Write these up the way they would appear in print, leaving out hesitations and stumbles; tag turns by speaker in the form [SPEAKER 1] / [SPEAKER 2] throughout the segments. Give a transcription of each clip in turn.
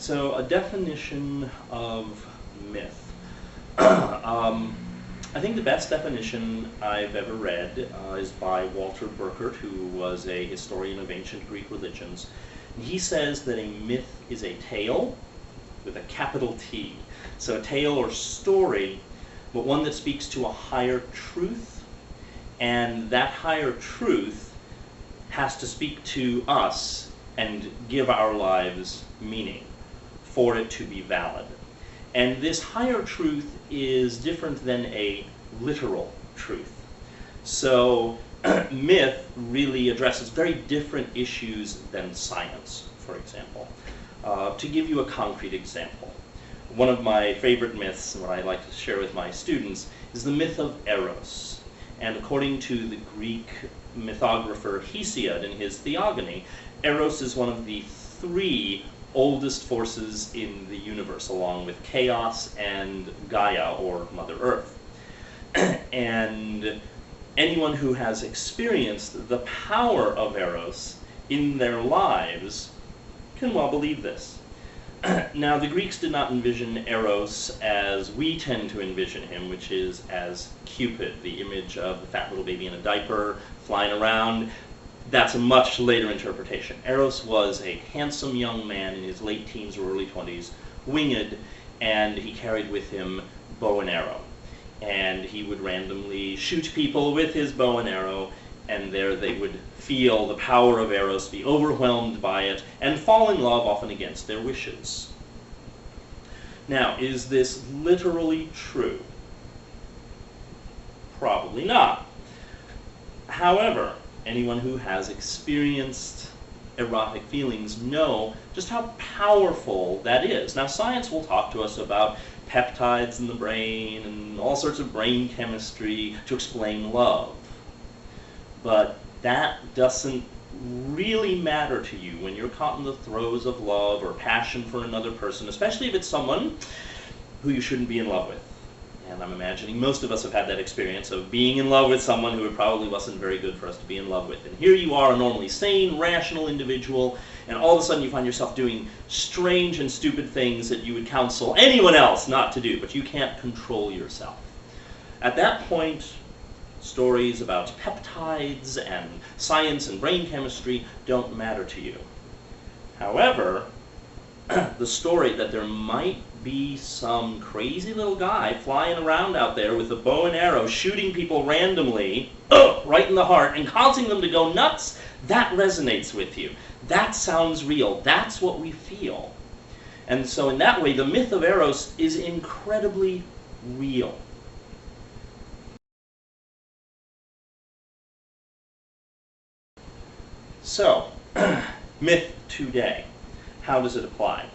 [SPEAKER 1] So a definition of myth. I think the best definition I've ever read is by Walter Burkert, who was a historian of ancient Greek religions. And he says that a myth is a tale with a capital T. So a tale or story, but one that speaks to a higher truth, and that higher truth has to speak to us and give our lives meaning for it to be valid. And this higher truth is different than a literal truth. So myth really addresses very different issues than science, for example. To give you a concrete example, one of my favorite myths, and what I like to share with my students, is the myth of Eros. And according to the Greek mythographer Hesiod in his Theogony, Eros is one of the three oldest forces in the universe, along with chaos and Gaia, or Mother Earth. And anyone who has experienced the power of Eros in their lives can well believe this. Now, the Greeks did not envision Eros as we tend to envision him, which is as Cupid, the image of the fat little baby in a diaper flying around. That's a much later interpretation. Eros was a handsome young man in his late teens or early 20s, winged, and he carried with him bow and arrow. And he would randomly shoot people with his bow and arrow, and there they would feel the power of Eros, be overwhelmed by it, and fall in love, often against their wishes. Now, is this literally true? Probably not. However, anyone who has experienced erotic feelings know just how powerful that is. Now, science will talk to us about peptides in the brain and all sorts of brain chemistry to explain love. But that doesn't really matter to you when you're caught in the throes of love or passion for another person, especially if it's someone who you shouldn't be in love with. And I'm imagining most of us have had that experience of being in love with someone who it probably wasn't very good for us to be in love with. And here you are, a normally sane, rational individual, and all of a sudden you find yourself doing strange and stupid things that you would counsel anyone else not to do, but you can't control yourself. At that point, stories about peptides and science and brain chemistry don't matter to you. However, the story that there might be some crazy little guy flying around out there with a bow and arrow, shooting people randomly, right in the heart, and causing them to go nuts, that resonates with you. That sounds real. That's what we feel. And so in that way, the myth of Eros is incredibly real. So, myth today. How does it apply?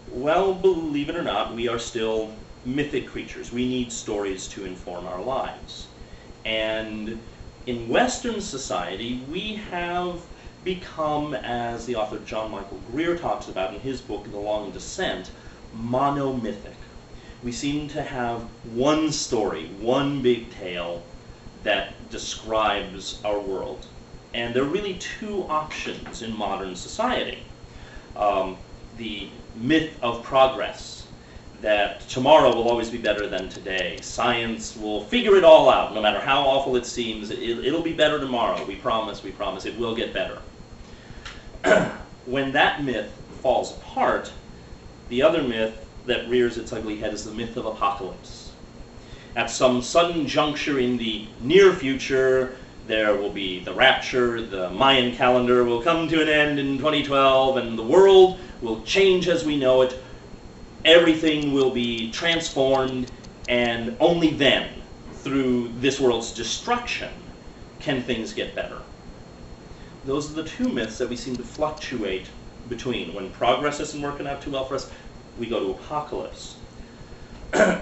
[SPEAKER 1] Well, believe it or not, we are still mythic creatures. We need stories to inform our lives. And in Western society, we have become, as the author John Michael Greer talks about in his book, The Long Descent, monomythic. We seem to have one story, one big tale that describes our world. And there are really two options in modern society. The myth of progress, that tomorrow will always be better than today. Science will figure it all out, no matter how awful it seems. It'll be better tomorrow. We promise, it will get better. When that myth falls apart, the other myth that rears its ugly head is the myth of apocalypse. At some sudden juncture in the near future, there will be the rapture, the Mayan calendar will come to an end in 2012, and the world will change as we know it. Everything will be transformed, and only then, through this world's destruction, can things get better. Those are the two myths that we seem to fluctuate between. When progress isn't working out too well for us, we go to apocalypse.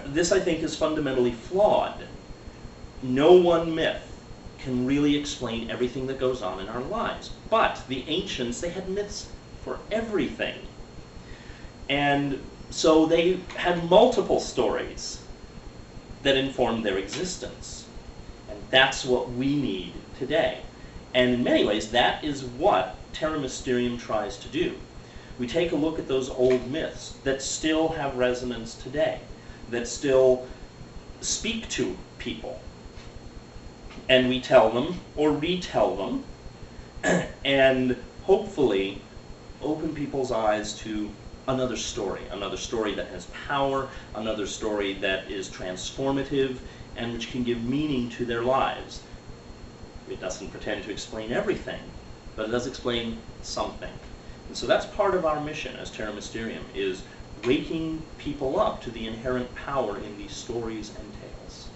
[SPEAKER 1] This, I think, is fundamentally flawed. No one myth can really explain everything that goes on in our lives. But the ancients, they had myths for everything. And so they had multiple stories that informed their existence. And that's what we need today. And in many ways, that is what Terra Mysterium tries to do. We take a look at those old myths that still have resonance today, that still speak to people. And we tell them or retell them and hopefully open people's eyes to another story that has power, another story that is transformative and which can give meaning to their lives. It doesn't pretend to explain everything, but it does explain something. And so that's part of our mission as Terra Mysterium, is waking people up to the inherent power in these stories and tales.